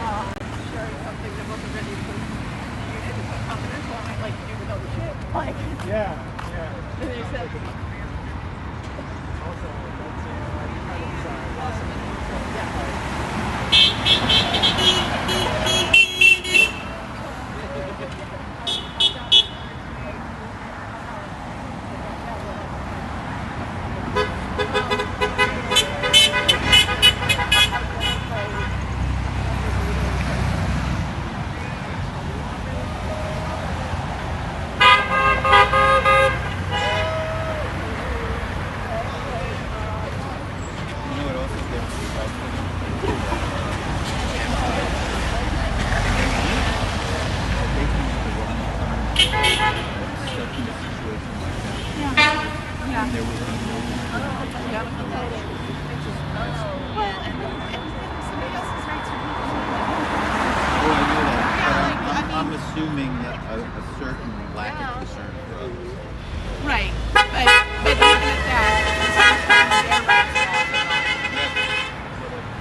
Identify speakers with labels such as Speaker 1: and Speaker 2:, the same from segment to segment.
Speaker 1: sharing something that wasn't ready because you didn't put confidential on it, like you didn't know the shit. Like,
Speaker 2: yeah.
Speaker 1: And then you said,
Speaker 2: Also, that's
Speaker 3: I'm assuming that a certain lack of concern for others.
Speaker 1: right, but even at that,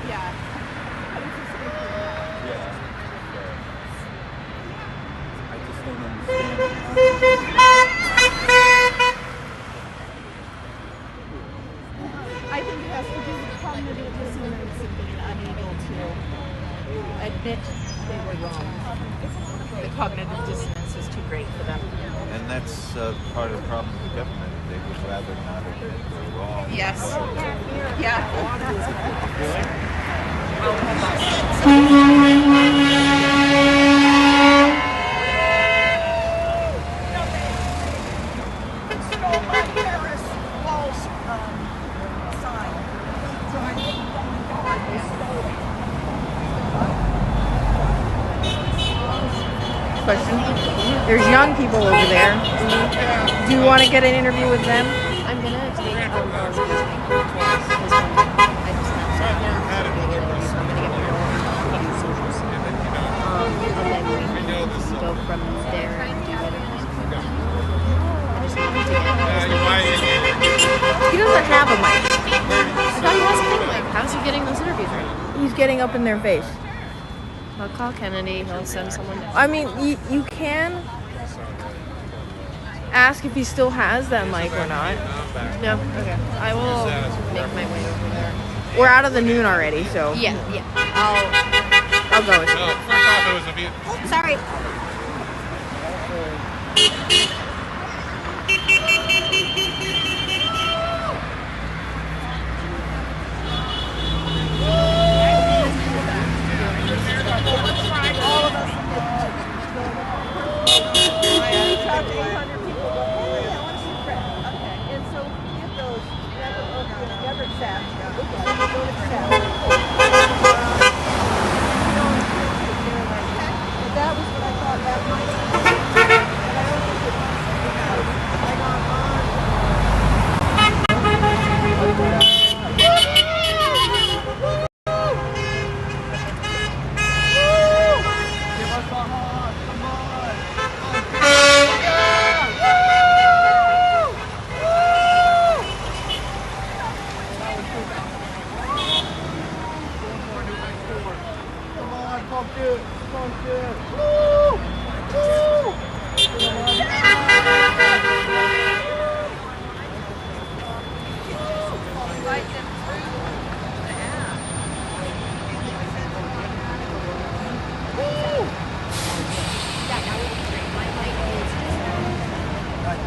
Speaker 1: yeah.
Speaker 3: I just don't understand.
Speaker 1: I think it has to do with cognitive dissonance and being unable to admit they were wrong. The cognitive dissonance is too great for them.
Speaker 3: And that's part of the problem with the government. They would rather not admit they're wrong.
Speaker 1: Yes. Yeah.
Speaker 4: Question. There's young people over there. Do you want to get an interview with them?
Speaker 5: I'm gonna take I just and then we can go from there and do interviews. I just wanted to get.
Speaker 4: He doesn't have a mic.
Speaker 5: I thought he has a big mic. How's he getting those interviews right?
Speaker 4: He's getting up in their face.
Speaker 5: I'll call Kennedy. He'll send someone down.
Speaker 4: I mean, you can ask if he still has that mic or not.
Speaker 5: No? Okay. I will make my way over there.
Speaker 4: We're out of the noon already, so
Speaker 5: Yeah.
Speaker 4: I'll go with you.
Speaker 6: No, first off, it was a bit.
Speaker 5: Oh, sorry.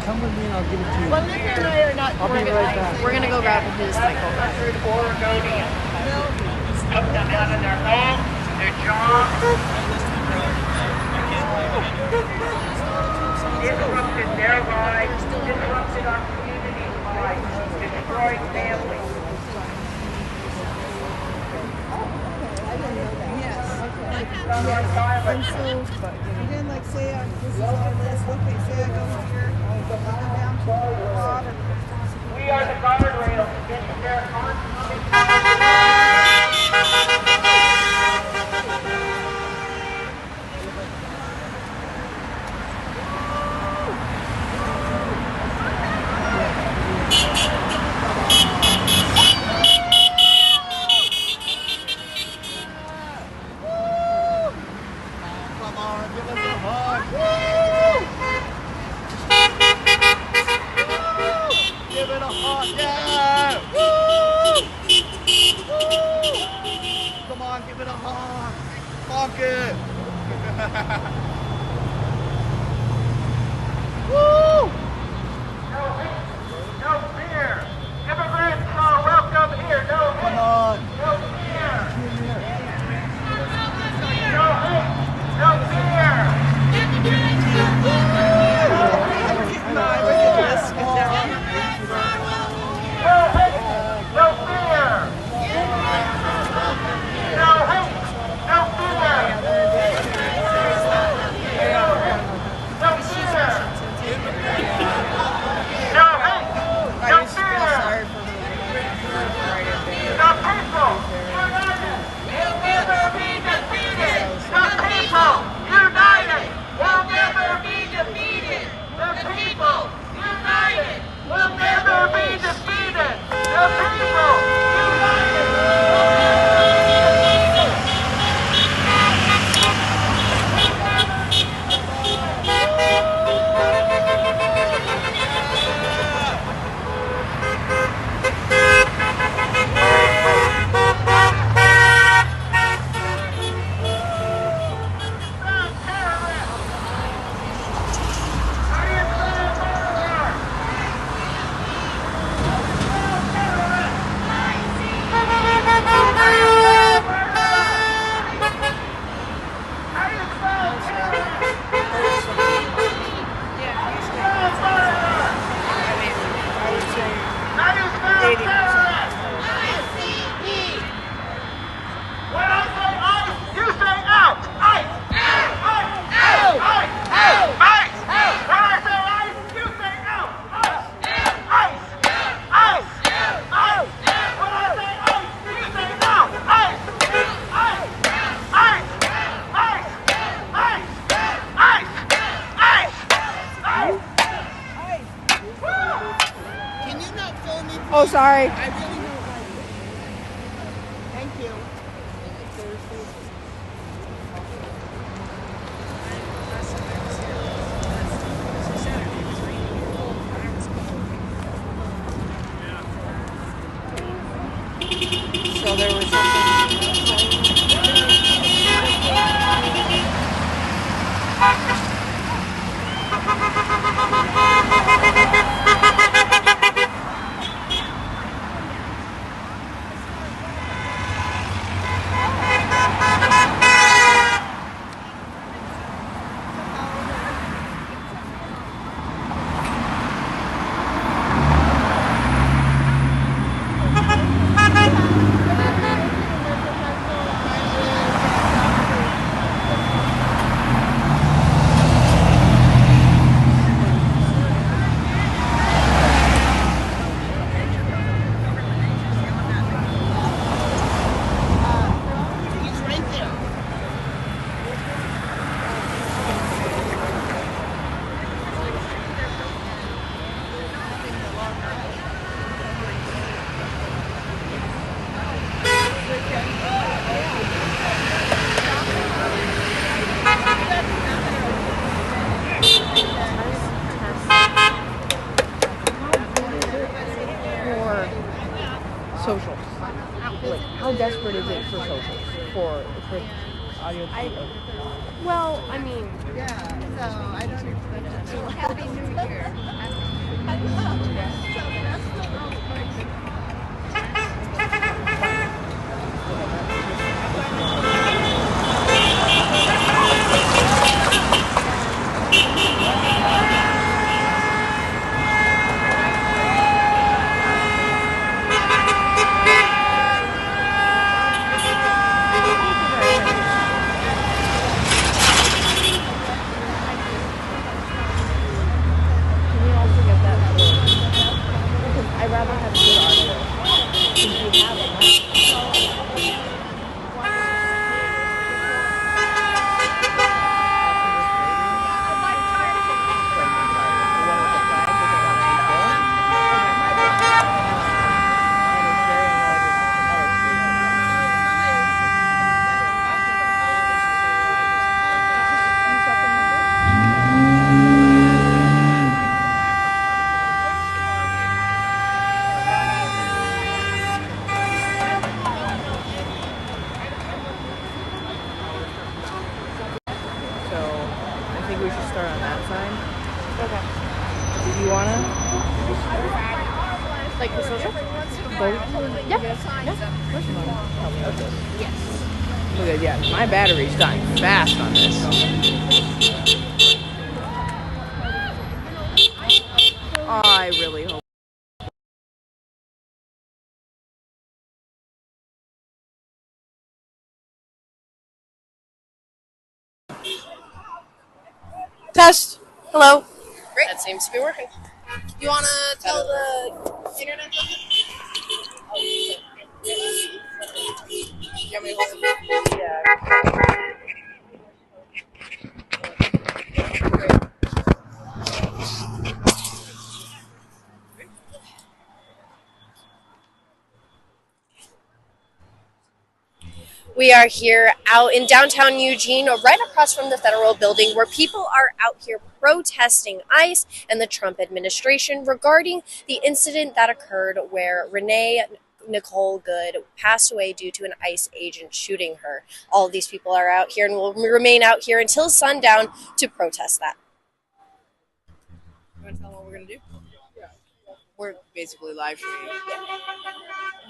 Speaker 2: Come with me and I'll give it to you.
Speaker 1: Well, Nick and I are not.
Speaker 2: I'll be right back.
Speaker 5: We're gonna go grab his mic.
Speaker 7: Oregonians took them out of their homes, their jobs, disrupted their lives, disrupted our community's lives, destroyed families.
Speaker 1: And so, again, like say this is on this, okay, say I go here, I go down to the bottom.
Speaker 7: We are the guardrails against their constant.
Speaker 3: Fuck it!
Speaker 7: No fear. Immigrants are welcome here. No hate.
Speaker 3: Come on!
Speaker 7: No fear. No hate. No fear. No hate. No fear. No hate. No fear. No fear. No hate. No fear. The people united will never be defeated. The people united will never be defeated. The people united will never be defeated. The people united will
Speaker 4: Oh, sorry.
Speaker 1: Thank you.
Speaker 4: So there was something. Socials. Like, how desperate is it for socials? For audio video?
Speaker 5: Well, I mean,
Speaker 4: Can we also get that? Because I'd rather have good audio. we should start on that side.
Speaker 5: Okay.
Speaker 4: Do you wanna?
Speaker 5: Like the social?
Speaker 4: Both?
Speaker 5: Yeah.
Speaker 4: Yes. Okay, yeah. My battery's dying fast on this. I really hope.
Speaker 5: Test. Hello. Great. That seems to be working. You want to tell the internet something? You want me to hold it? Yeah. We are here out in downtown Eugene, right across from the federal building, where people are out here protesting ICE and the Trump administration regarding the incident that occurred where Renee Nicole Good passed away due to an ICE agent shooting her. All of these people are out here and will remain out here until sundown to protest that.
Speaker 4: You want to tell them what we're going to do? We're basically live streaming.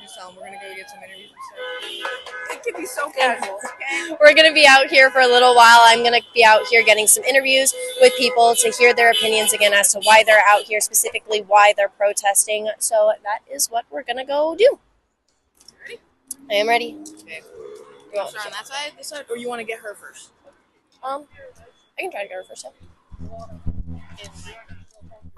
Speaker 4: Just tell them we're going to go get some interviews and stuff. It could be so casual, okay?
Speaker 5: We're going to be out here for a little while. I'm going to be out here getting some interviews with people to hear their opinions again as to why they're out here, specifically why they're protesting. So that is what we're going to go do.
Speaker 4: Ready?
Speaker 5: I am ready.
Speaker 4: Okay. You want to start on that side, this side, or you want to get her first?
Speaker 5: I can try to get her first.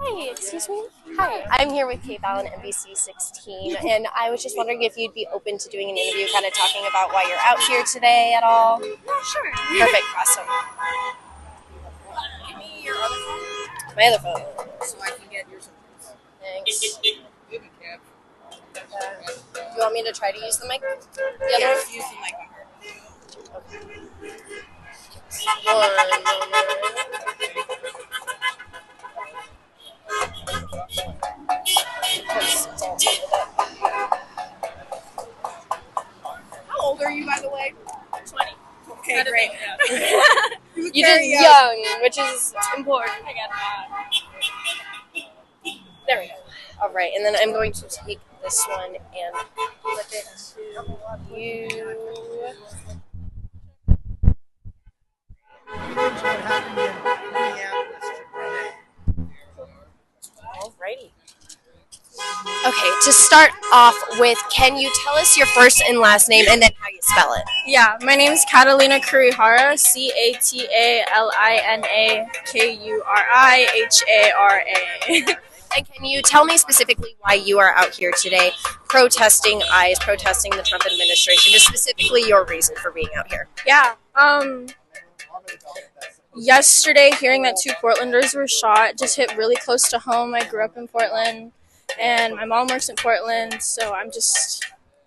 Speaker 5: Hi, excuse me. Hi, I'm here with Kate Allen, NBC 16, and I was just wondering if you'd be open to doing an interview, kind of talking about why you're out here today at all.
Speaker 6: Yeah, sure.
Speaker 5: Perfect, awesome.
Speaker 4: Give me your other phone.
Speaker 5: My other phone.
Speaker 4: So I can get yours.
Speaker 5: Thanks.
Speaker 4: Maybe cap.
Speaker 5: You want me to try to use the mic? The other
Speaker 4: Yes,
Speaker 5: one?
Speaker 4: use the mic on her.
Speaker 5: Okay. 1 moment.
Speaker 4: How old are you, by the way?
Speaker 6: 20.
Speaker 4: Okay, great.
Speaker 5: You did young, which is important.
Speaker 6: I got that.
Speaker 5: There we go. All right, and then I'm going to take this one and flip it to you. Alrighty. Okay, to start off with, can you tell us your first and last name and then how you spell it?
Speaker 6: Yeah, my name is Catalina Kurihara, Catalinakurihara.
Speaker 5: And can you tell me specifically why you are out here today protesting ICE, protesting the Trump administration, just specifically your reason for being out here?
Speaker 6: Yeah, yesterday hearing that 2 Portlanders were shot just hit really close to home. I grew up in Portland, and my mom works in Portland, so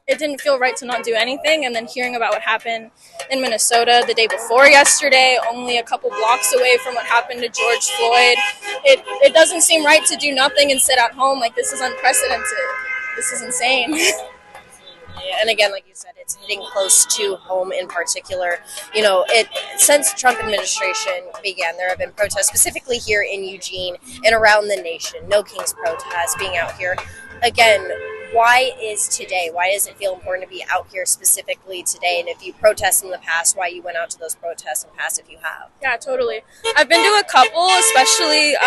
Speaker 6: it didn't feel right to not do anything. And then hearing about what happened in Minnesota the day before yesterday, only a couple blocks away from what happened to George Floyd, it doesn't seem right to do nothing and sit at home. Like, this is unprecedented. This is insane.
Speaker 5: Yeah, and again, like you said, it's hitting close to home in particular. You know, since the Trump administration began, there have been protests, specifically here in Eugene and around the nation. No King's protests being out here. Again, why is today? Why does it feel important to be out here specifically today? And if you protest in the past, why you went out to those protests in the past if you have?
Speaker 6: Yeah, totally. I've been to a couple, especially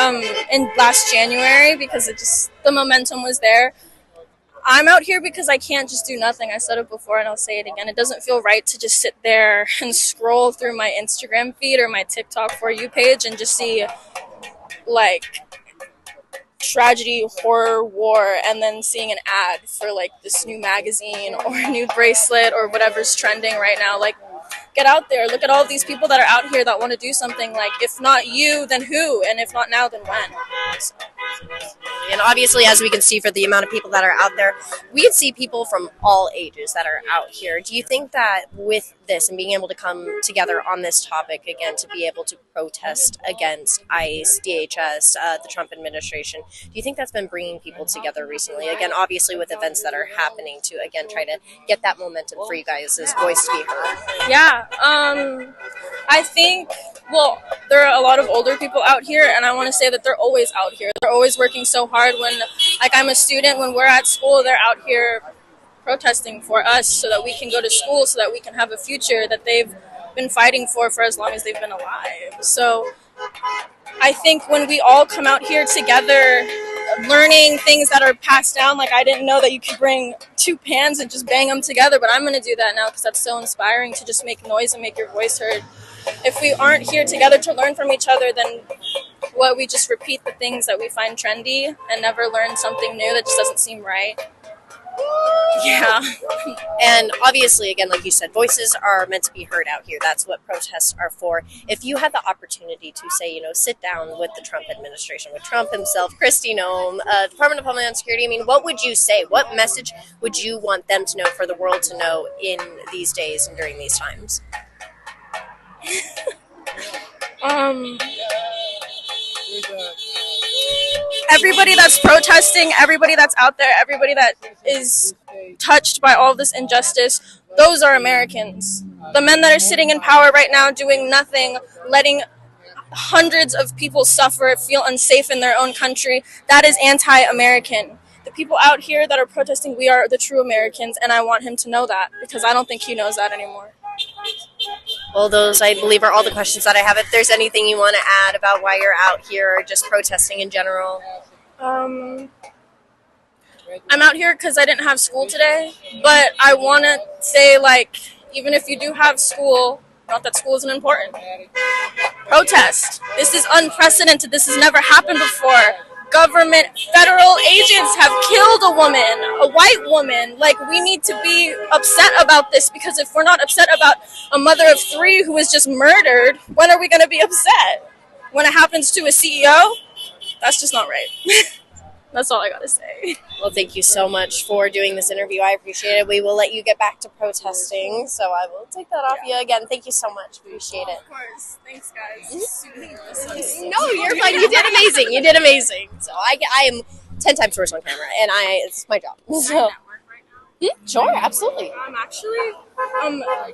Speaker 6: in last January, because the momentum was there. I'm out here because I can't just do nothing. I said it before and I'll say it again. It doesn't feel right to just sit there and scroll through my Instagram feed or my TikTok For You page and just see, like, tragedy, horror, war, and then seeing an ad for, like, this new magazine or a new bracelet or whatever's trending right now. Like, get out there. Look at all of these people that are out here that want to do something. Like, if not you, then who? And if not now, then when? So.
Speaker 5: And obviously, as we can see for the amount of people that are out there, we can see people from all ages that are out here. Do you think that with this and being able to come together on this topic again to be able to protest against ICE, DHS, the Trump administration, do you think that's been bringing people together recently? Again, obviously with events that are happening to, again, try to get that momentum for you guys' voice to be heard.
Speaker 6: Yeah, I think, well, there are a lot of older people out here, and I want to say that they're always out here. They're always working so hard. When, like, I'm a student, when we're at school, they're out here protesting for us so that we can go to school, so that we can have a future that they've been fighting for as long as they've been alive. So I think when we all come out here together, learning things that are passed down, like I didn't know that you could bring 2 pans and just bang them together, but I'm going to do that now because that's so inspiring to just make noise and make your voice heard. If we aren't here together to learn from each other, then we just repeat the things that we find trendy and never learn something new that just doesn't seem right. Yeah.
Speaker 5: And obviously, again, like you said, voices are meant to be heard out here. That's what protests are for. If you had the opportunity to say, sit down with the Trump administration, with Trump himself, Kristi Noem, Department of Homeland Security, I mean, what would you say? What message would you want them to know, for the world to know in these days and during these times?
Speaker 6: Everybody that's protesting, everybody that's out there, everybody that is touched by all this injustice, those are Americans. The men that are sitting in power right now doing nothing, letting hundreds of people suffer, feel unsafe in their own country, that is anti-American. The people out here that are protesting, we are the true Americans, and I want him to know that, because I don't think he knows that anymore.
Speaker 5: Well, those, I believe, are all the questions that I have. If there's anything you want to add about why you're out here or just protesting in general.
Speaker 6: I'm out here because I didn't have school today, but I want to say, even if you do have school, not that school isn't important, protest. This is unprecedented. This has never happened before. Government, federal agents have killed a woman, a white woman. We need to be upset about this, because if we're not upset about a mother of 3 who was just murdered, when are we going to be upset? When it happens to a CEO? That's just not right. That's all I got to say.
Speaker 5: Well, thank you so much for doing this interview. I appreciate it. We will let you get back to protesting, so I will take that off you again. Thank you so much. Appreciate it.
Speaker 6: Of course. Thanks, guys.
Speaker 5: No, you're fine. You did amazing. You did amazing. So I am 10 times worse on camera, and it's my job. So. Sure, absolutely.
Speaker 6: I'm actually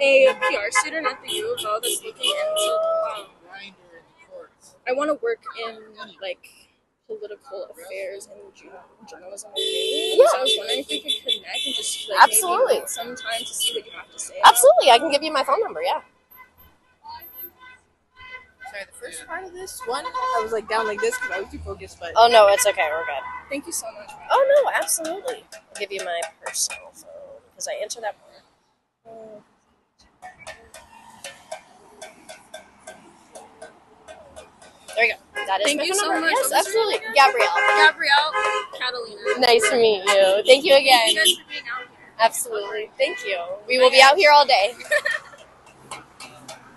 Speaker 6: a PR student at the U of O that's looking into. I want to work in political affairs and journalism and news.
Speaker 5: Yeah.
Speaker 6: So I was wondering if we could connect and just
Speaker 5: absolutely
Speaker 6: maybe some time to see what you have to say.
Speaker 5: Absolutely, I can give you my phone number. Yeah.
Speaker 4: Sorry, the first part of this one, I was down like this because I was too focused. But
Speaker 5: oh no, it's okay. We're good.
Speaker 6: Thank you so much.
Speaker 5: Oh no, absolutely. I'll give you my personal phone because I answer that more. There you go. That is
Speaker 6: Thank
Speaker 5: my
Speaker 6: you
Speaker 5: phone
Speaker 6: so
Speaker 5: number.
Speaker 6: much.
Speaker 5: Yes, absolutely. Gabrielle.
Speaker 6: Catalina.
Speaker 5: Nice to meet you. Thank you again.
Speaker 6: Thank you guys for being out here.
Speaker 5: Absolutely. Thank you. We will be out here all day.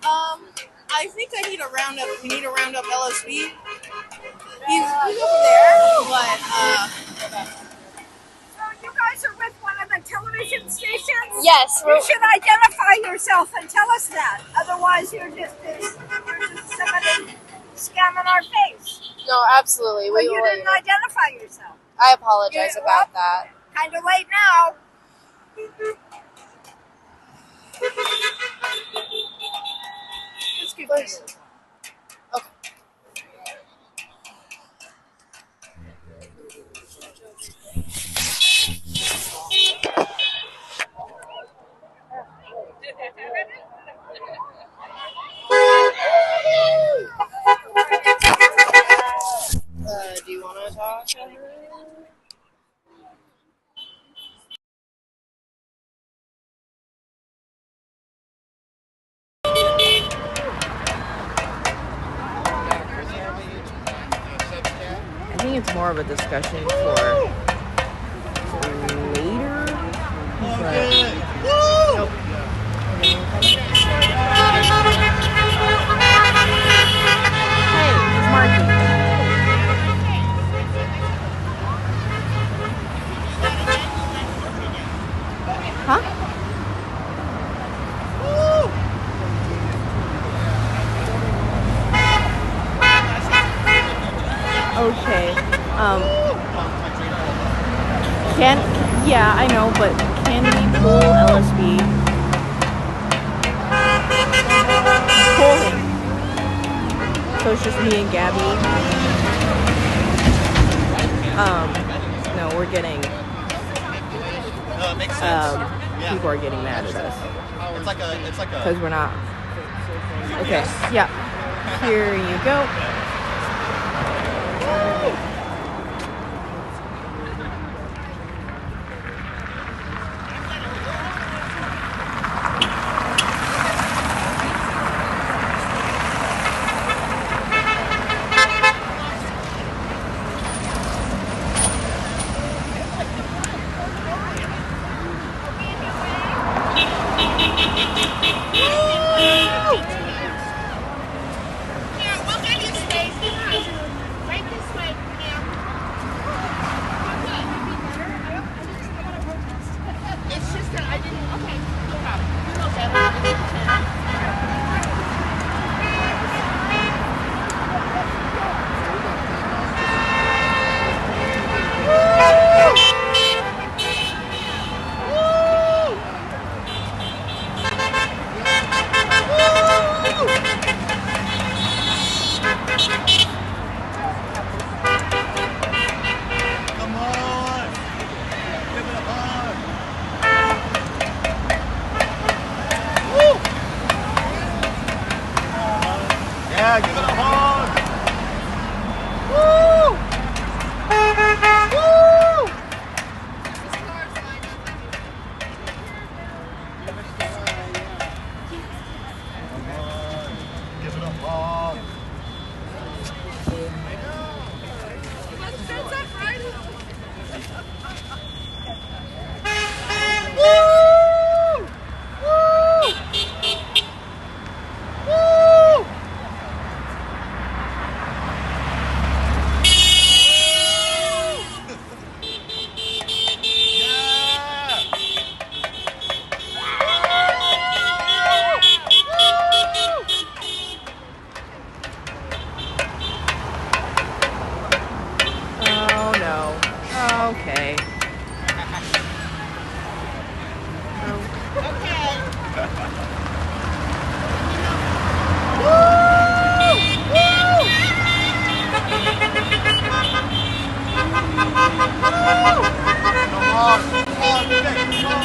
Speaker 4: I think I need to round up. We need to round up LSB. He's over there, but
Speaker 8: So you guys are with one of the television stations?
Speaker 5: Yes.
Speaker 8: You should identify yourself and tell us that. Otherwise, you're just somebody scamming our face.
Speaker 5: No, absolutely.
Speaker 8: But you didn't identify yourself.
Speaker 5: I apologize about that.
Speaker 8: Kind of late now.
Speaker 4: let's keep going.
Speaker 5: Okay. Do you want to talk to her?
Speaker 9: I think it's more of a discussion for later. Nope. Hey, it's Marky. Huh? Okay. Yeah, I know, but can we pull LSB? Pull him. So it's just me and Gabby. No, we're getting.
Speaker 3: No, it makes sense.
Speaker 9: People are getting mad at us
Speaker 3: It's like a.
Speaker 9: because we're not. Okay. Yeah. Here you go.
Speaker 3: Yeah, give it a hug. Woo! Woo! Come on, give it a hug.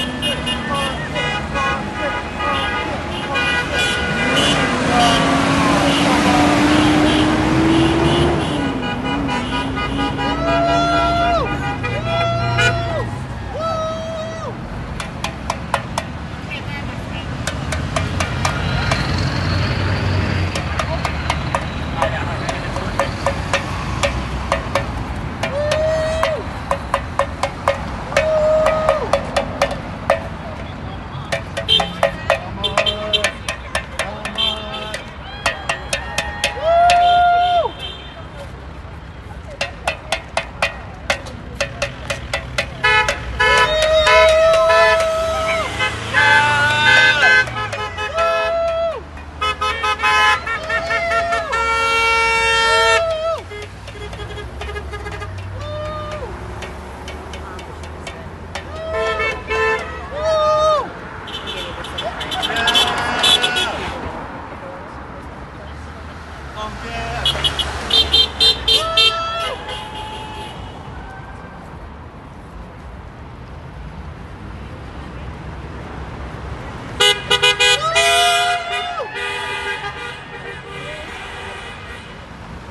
Speaker 9: Okay.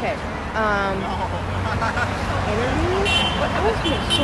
Speaker 9: Okay. Interviews? What was it? So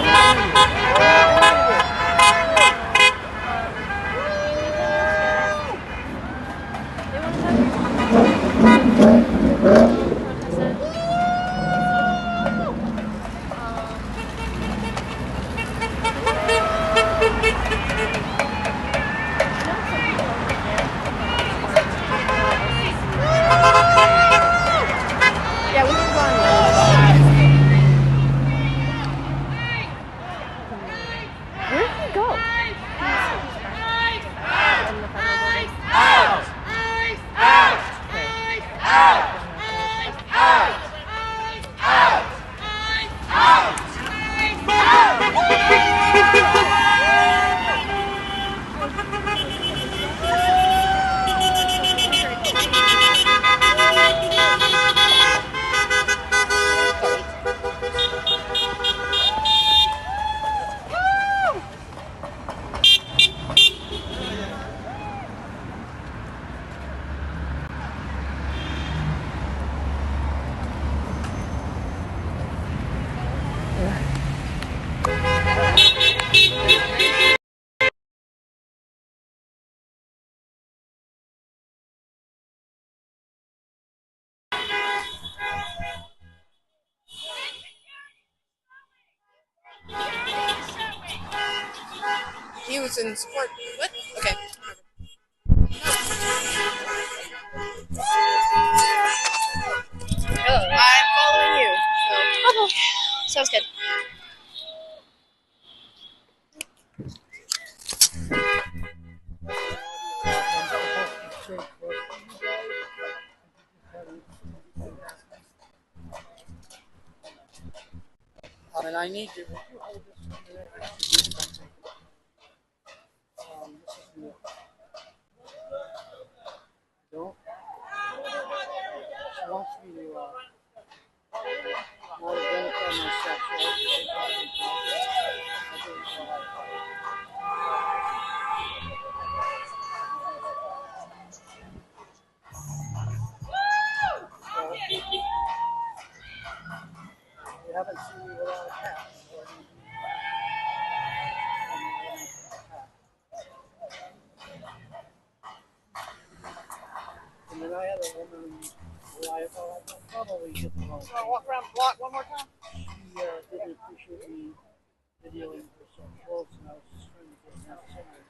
Speaker 4: who's in support. What? Okay. I'm following you. So.
Speaker 5: Okay, sounds good.
Speaker 2: And I need to. Don't. She wants me to not identify myself. You haven't seen me without a hat. And then I had a woman who I probably hit the wrong.
Speaker 4: Walk around the block one more time.
Speaker 2: She didn't appreciate me videoing her so close, and I was just trying to get enough somewhere.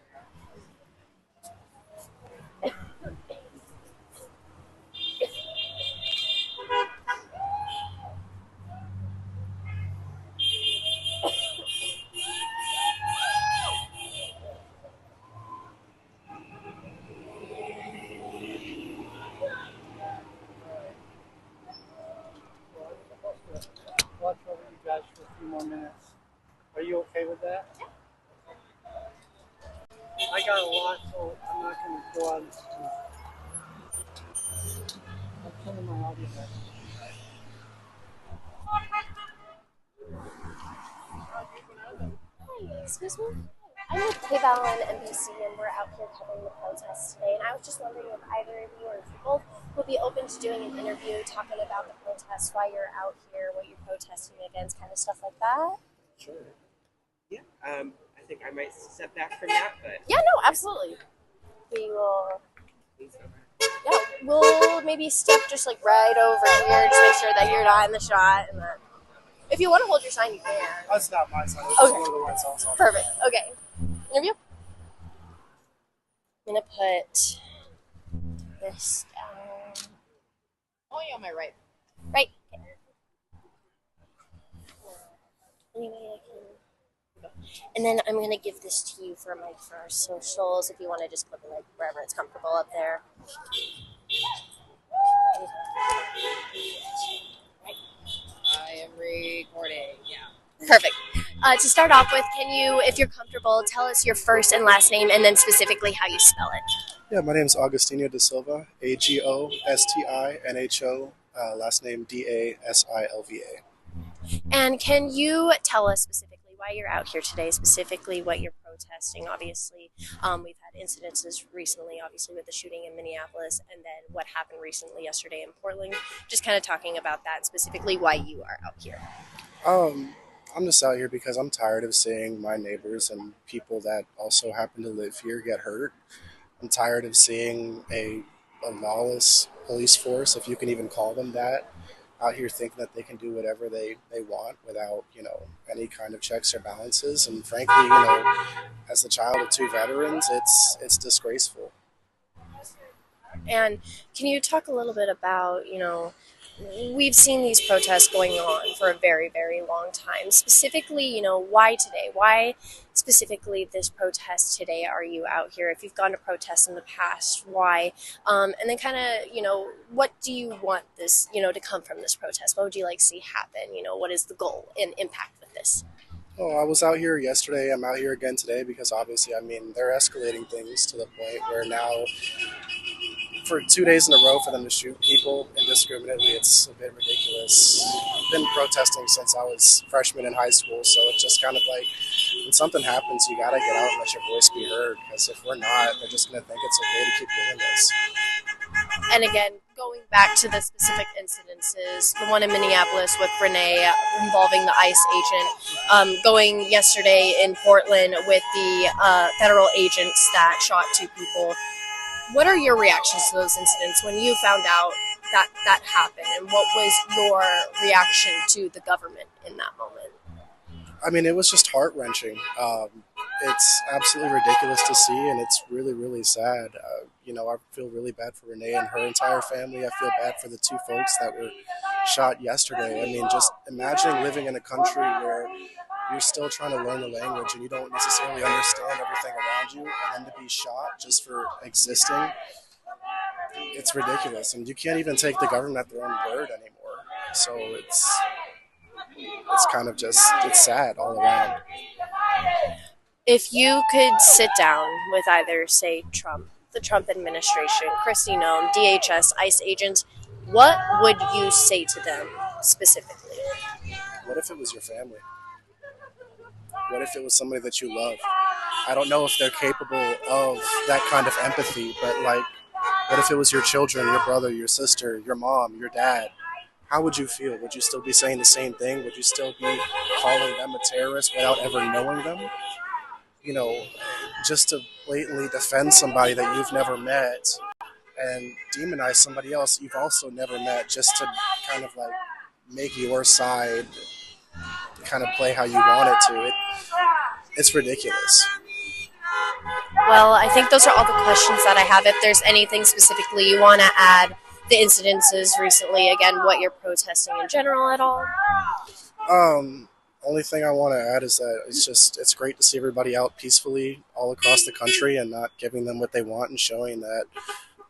Speaker 2: Watch over you guys for a few more minutes. Are you okay with that? Yeah. I got a lot, so I'm not going to go out and I'm turning my audio back.
Speaker 5: Hi, excuse me? I'm with KVAL and NBC, and we're out here covering the protest today. And I was just wondering if either of you or if you both would be open to doing an interview talking about the protest, why you're out here, what you're protesting against, kind of stuff like that.
Speaker 10: Sure. Yeah. I think I might step back from that, but
Speaker 5: Yeah, no, absolutely. We will. Yeah, we'll maybe step just like right over here, just make sure that you're not in the shot, and that. If you want to hold your sign, you can.
Speaker 2: That's not my sign. It's
Speaker 5: Okay.
Speaker 2: one of the ones also.
Speaker 5: Perfect. Okay. Interview. I'm gonna put this down.
Speaker 4: Only on my right.
Speaker 5: Right. Okay. Anyway, I can. And then I'm gonna give this to you for my for our socials. If you want to just clip it like wherever it's comfortable up there.
Speaker 4: I am recording. Yeah.
Speaker 5: Perfect. To start off with, can you, if you're comfortable, tell us your first and last name and then specifically how you spell it?
Speaker 11: Yeah, my name is Augustinho da Silva, Agostinho, last name Dasilva.
Speaker 5: And can you tell us specifically why you're out here today, specifically what you're protesting? Obviously, we've had incidences recently, obviously with the shooting in Minneapolis, and then what happened recently yesterday in Portland. Just kind of talking about that, and specifically why you are out here.
Speaker 11: I'm just out here because I'm tired of seeing my neighbors and people that also happen to live here get hurt. I'm tired of seeing a lawless police force, if you can even call them that, out here thinking that they can do whatever they want without, any kind of checks or balances. And frankly, as the child of two veterans, it's disgraceful.
Speaker 5: And can you talk a little bit about, we've seen these protests going on for a very, very long time. Specifically, why today? Why specifically this protest today are you out here? If you've gone to protests in the past, why? And then kind of, what do you want this, to come from this protest? What would you like to see happen? What is the goal and impact with this?
Speaker 11: Oh, I was out here yesterday. I'm out here again today because obviously, they're escalating things to the point where now, for 2 days in a row, for them to shoot people indiscriminately, it's a bit ridiculous. I've been protesting since I was a freshman in high school, so it's just kind of like, when something happens, you gotta get out and let your voice be heard, because if we're not, they're just gonna think it's okay to keep doing this.
Speaker 5: And again, going back to the specific incidences, the one in Minneapolis with Renee involving the ICE agent, going yesterday in Portland with the federal agents that shot 2 people. What are your reactions to those incidents when you found out that happened, and what was your reaction to the government in that moment?
Speaker 11: I mean, it was just heart wrenching. It's absolutely ridiculous to see, and it's really, really sad. I feel really bad for Renee and her entire family. I feel bad for the two folks that were shot yesterday. I mean, just imagining living in a country where you're still trying to learn the language and you don't necessarily understand everything around you, and then to be shot just for existing. It's ridiculous, and you can't even take the government at their own word anymore. So it's kind of just, it's sad all around.
Speaker 5: If you could sit down with either, say, Trump, the Trump administration, Kristi Noem, DHS, ICE agents, what would you say to them specifically?
Speaker 11: What if it was your family? What if it was somebody that you love? I don't know if they're capable of that kind of empathy, but like, what if it was your children, your brother, your sister, your mom, your dad? How would you feel? Would you still be saying the same thing? Would you still be calling them a terrorist without ever knowing them? Just to blatantly defend somebody that you've never met and demonize somebody else you've also never met, just to kind of like make your side kind of play how you want it to. It's ridiculous.
Speaker 5: Well, I think those are all the questions that I have. If there's anything specifically you want to add, the incidences recently, again, what you're protesting in general at all?
Speaker 11: Only thing I want to add is that it's great to see everybody out peacefully all across the country and not giving them what they want, and showing that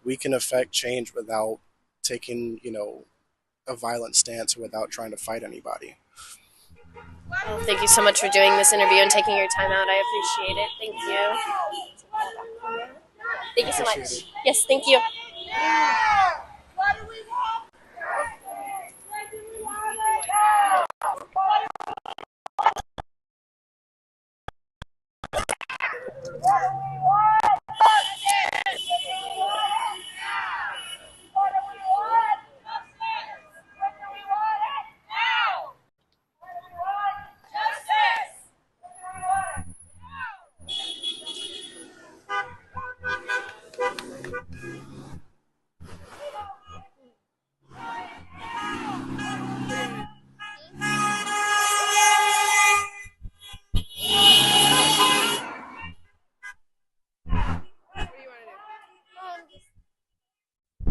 Speaker 11: we can affect change without taking, a violent stance, or without trying to fight anybody.
Speaker 5: Well, thank you so much for doing this interview and taking your time out. I appreciate it. Thank you. Thank you so much. Yes, thank you.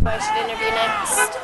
Speaker 5: I should interview next.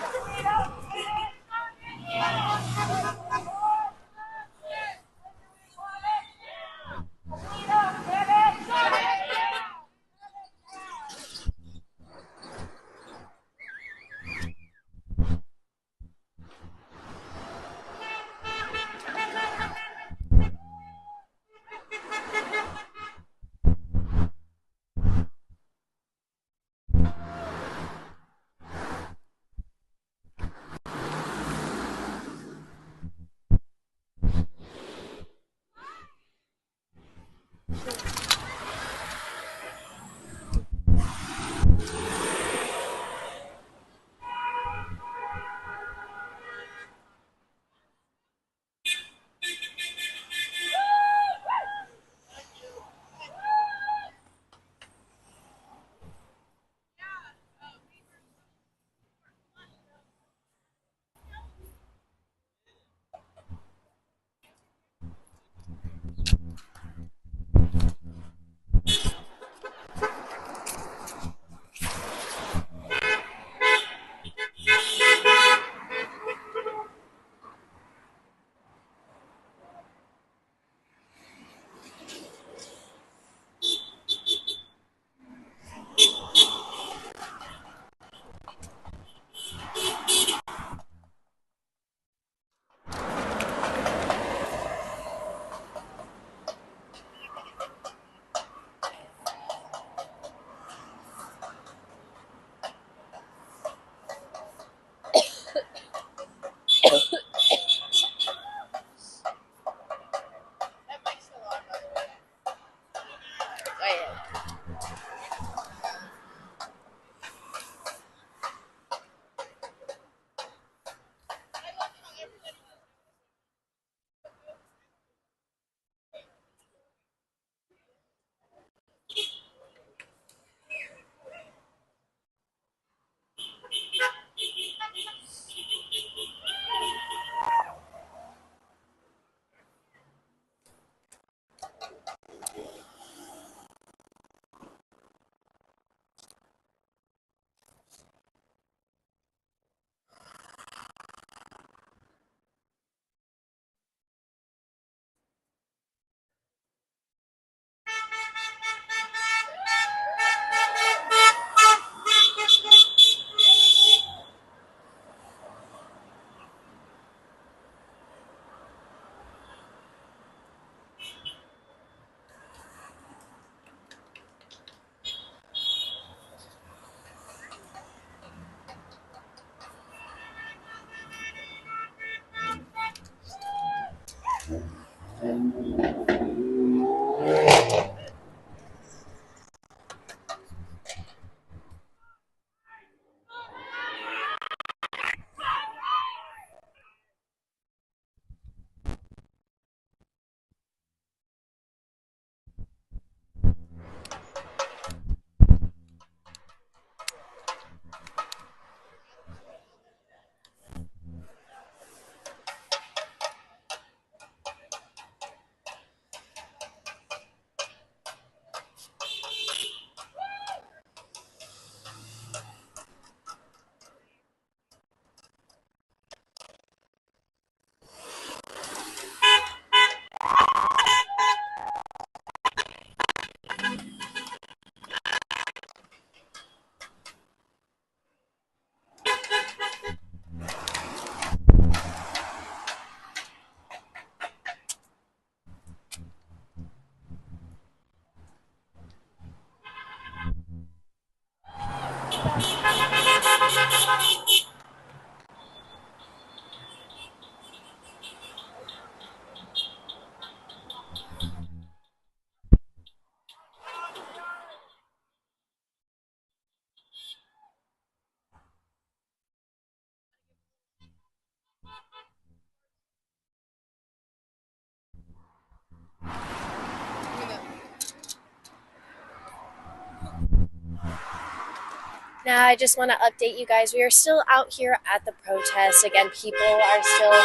Speaker 5: Now, I just want to update you guys. We are still out here at the protest. Again, people are still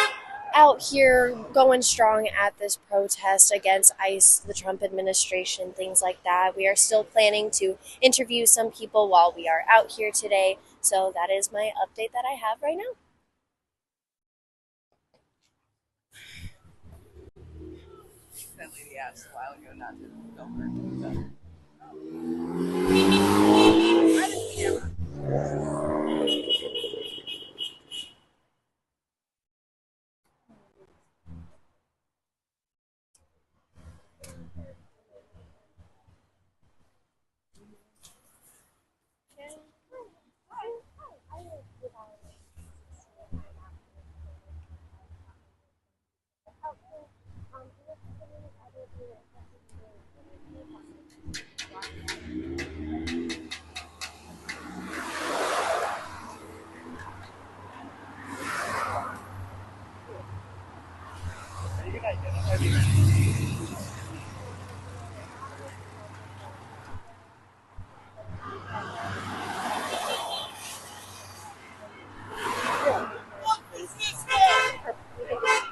Speaker 5: out here going strong at this protest against ICE, the Trump administration, things like that. We are still planning to interview some people while we are out here today. So that is my update that I have right now.
Speaker 4: That lady asked a while ago not to film her.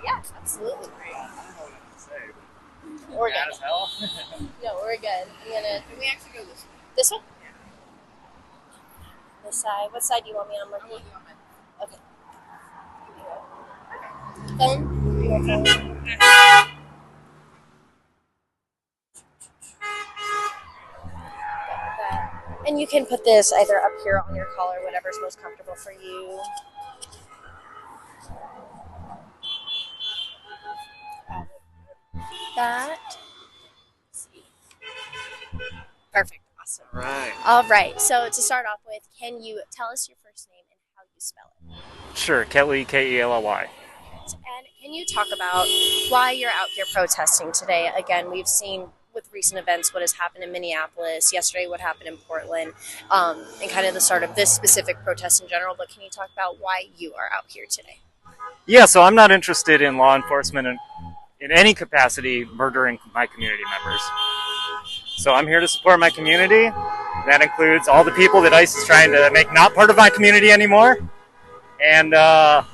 Speaker 5: Yeah, absolutely. We're good. No, we're good.
Speaker 4: Can we actually go this way?
Speaker 5: This one? This side. What side do you want me on, Marky? Okay. Phone? You want phone? And you can put this either up here on your collar, whatever's most comfortable for you. That. Perfect. Awesome.
Speaker 12: Right.
Speaker 5: All right. So to start off with, can you tell us your first name and how you spell it?
Speaker 12: Sure, Kelly, Kelly.
Speaker 5: And can you talk about why you're out here protesting today? Again, we've seen with recent events what has happened in Minneapolis, yesterday what happened in Portland, and kind of the start of this specific protest in general, but can you talk about why you are out here today?
Speaker 12: Yeah, so I'm not interested in law enforcement in any capacity murdering my community members. So I'm here to support my community. That includes all the people that ICE is trying to make not part of my community anymore. And I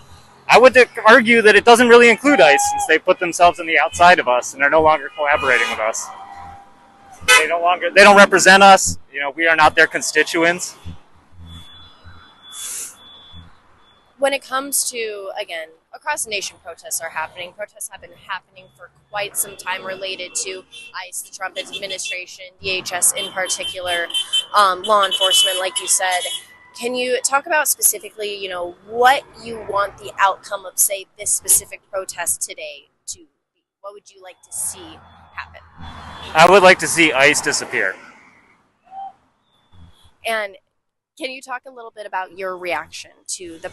Speaker 12: would argue that it doesn't really include ICE since they put themselves on the outside of us and are no longer collaborating with us. They don't represent us. You know, we are not their constituents.
Speaker 5: When it comes to, again, across the nation protests are happening. Protests have been happening for quite some time related to ICE, the Trump administration, DHS in particular, law enforcement, like you said. Can you talk about specifically, you know, what you want the outcome of, say, this specific protest today to be? What would you like to see happen?
Speaker 12: I would like to see ICE disappear.
Speaker 5: And can you talk a little bit about your reaction to the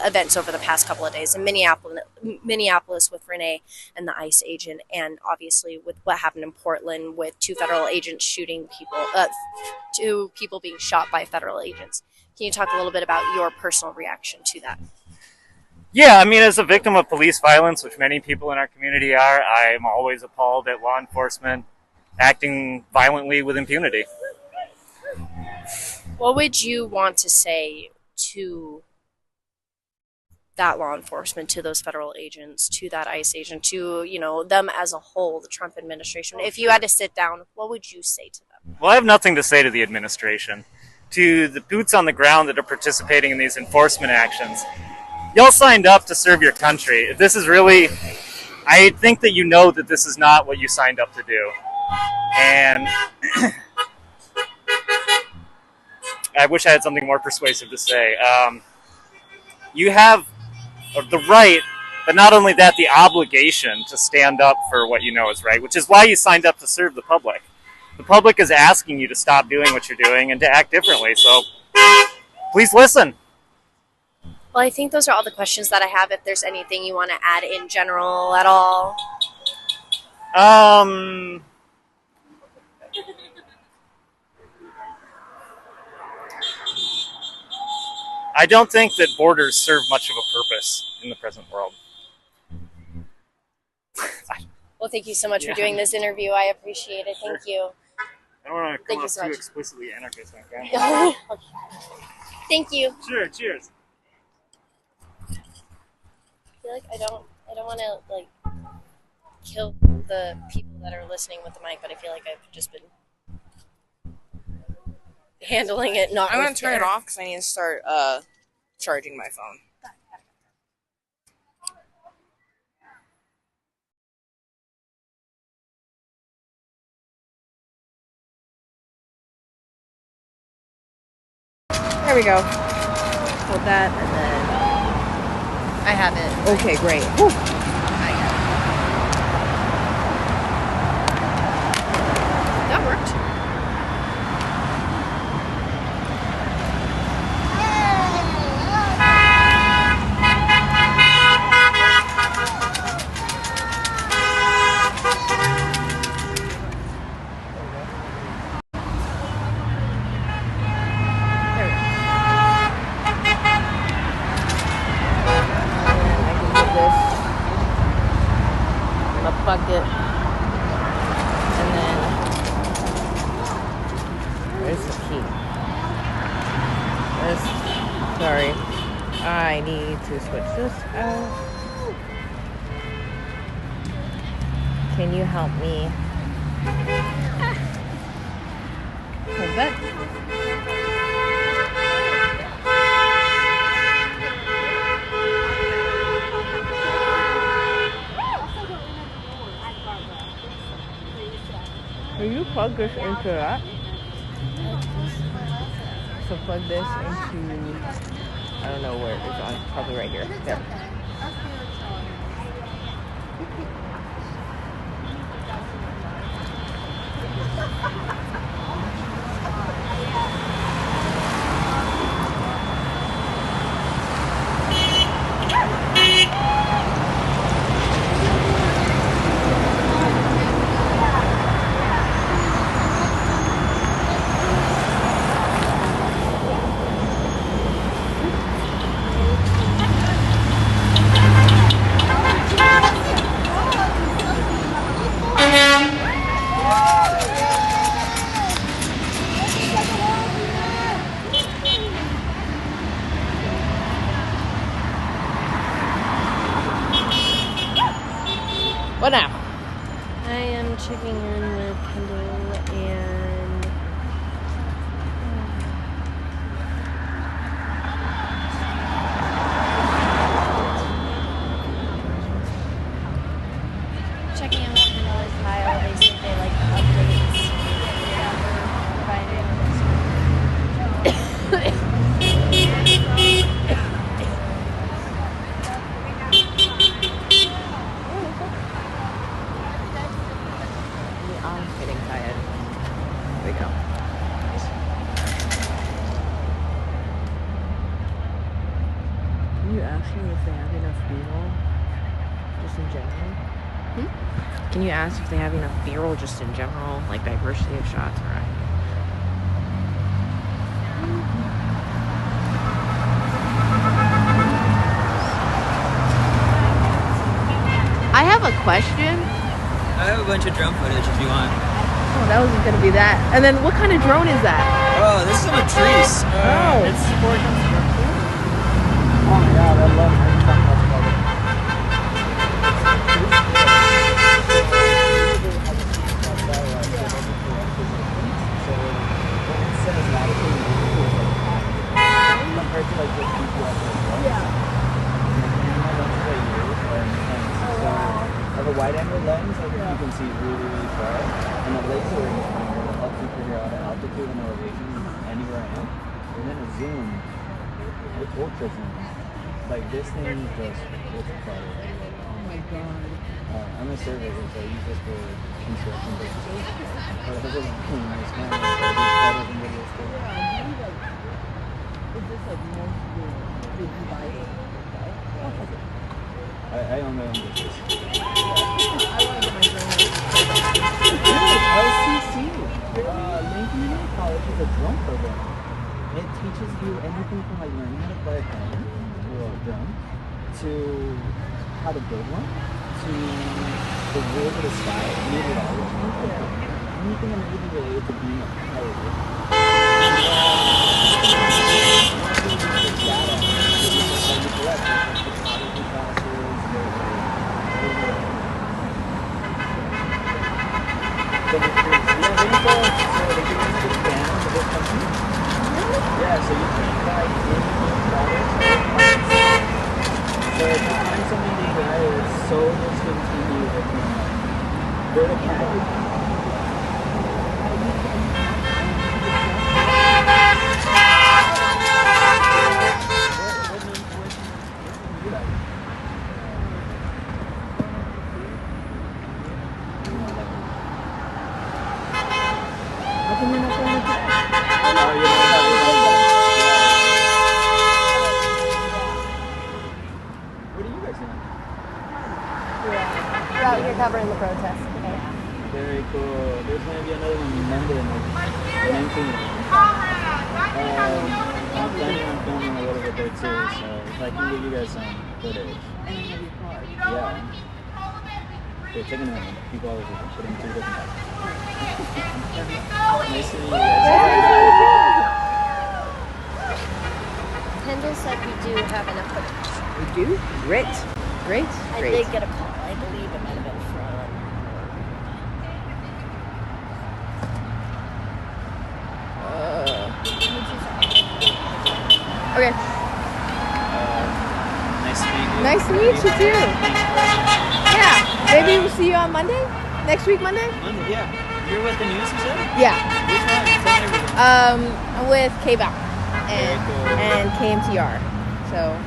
Speaker 5: events over the past couple of days in Minneapolis with Renee and the ICE agent, and obviously with what happened in Portland with two federal agents shooting people, two people being shot by federal agents? Can you talk a little bit about your personal reaction to that?
Speaker 12: Yeah, I mean, as a victim of police violence, which many people in our community are, I'm always appalled at law enforcement acting violently with impunity.
Speaker 5: What would you want to say to that law enforcement, to those federal agents, to that ICE agent, to, you know, them as a whole, the Trump administration? If you had to sit down, what would you say to them?
Speaker 12: Well, I have nothing to say to the administration. To the boots on the ground that are participating in these enforcement actions, y'all signed up to serve your country. If this is really, I think that you know that this is not what you signed up to do. And I wish I had something more persuasive to say. You have the right, but not only that, the obligation to stand up for what you know is right, which is why you signed up to serve the public. The public is asking you to stop doing what you're doing and to act differently. So please listen.
Speaker 5: Well, I think those are all the questions that I have. If there's anything you want to add in general at all.
Speaker 12: I don't think that borders serve much of a purpose in the present world.
Speaker 5: Well, thank you so much for doing this interview. I appreciate it. Thank you.
Speaker 12: I don't want to come
Speaker 5: Thank you
Speaker 12: off
Speaker 5: so
Speaker 12: too
Speaker 5: much.
Speaker 12: explicitly anarchist on camera.
Speaker 5: Thank you.
Speaker 12: Sure, cheers.
Speaker 5: I feel like I don't want to like kill the people that are listening with the mic, but I feel like I've just been handling it not.
Speaker 4: I'm
Speaker 5: with
Speaker 4: gonna turn
Speaker 5: care.
Speaker 4: it off because I need to start charging my phone. There we go. Hold that and then
Speaker 5: I have it.
Speaker 4: Okay, great. Whew.
Speaker 5: That worked.
Speaker 9: Bucket, and then where's the key? Sorry, I need to switch this out. Can you help me? Hold that. Will you plug this into that? So plug this into, I don't know where it's on, probably right here. There. What now? I am checking in with Kendall and
Speaker 5: Checking in with Kendall and Kyle. They said they like the updates that we're providing.
Speaker 9: I'm getting tired. There we go. Can you ask them if they have enough B-roll, just in general? Can you ask if they have enough B-roll, just in general, like diversity of shots, right? I have a question.
Speaker 13: I have a bunch of drone footage if you want.
Speaker 9: Oh, that wasn't gonna be that. And then what kind of drone is that?
Speaker 13: Oh, this is a Matrice.
Speaker 12: It's for construction.
Speaker 13: Oh my god, I love it. Compared to like just GPS. Yeah. I have a wide-angle lens, I think you can see really, really far, and a laser expander that helps you figure out altitude and elevation anywhere I am. And then a zoom, ultra zoom. Like this thing just looks better.
Speaker 9: Oh my god.
Speaker 13: I'm a surveyor, so I use this for construction purposes. But it has a really nice camera, so I do photos and videos too.
Speaker 9: Is this
Speaker 13: on the dishes.
Speaker 1: I
Speaker 13: LCC, Lane Community College is a drum program. It teaches you anything from like learning how to play a piano or a drum to how to build one to the rules of the style, meteorology, anything and everything related to being a pilot. Yeah, so you can buy any products or parts. So if you find something that you buy that's so discontinued that you go to Canada.
Speaker 5: We're out here covering the protest. Okay.
Speaker 13: Very cool. There's going to be another one Monday, the 19th. I'm planning on filming a little bit there too, so if I can give you guys some footage.
Speaker 1: And then have your card.
Speaker 13: Yeah. They're taking them. People always put in 2 different types. Nice to meet you guys.
Speaker 5: Kendall said we do have enough footage.
Speaker 9: We do? Great. Great.
Speaker 5: I
Speaker 9: Great.
Speaker 5: did get a call. I believe it might have been from.
Speaker 9: Okay.
Speaker 13: Nice to meet you.
Speaker 9: Nice to meet you too. Yeah. Maybe we'll see you on Monday? Next week, Monday?
Speaker 13: Monday, yeah. You're with the news, you said?
Speaker 9: Yeah.
Speaker 13: Which one? Tell me everything.
Speaker 9: With KBAC
Speaker 13: Very cool.
Speaker 9: and KMTR. So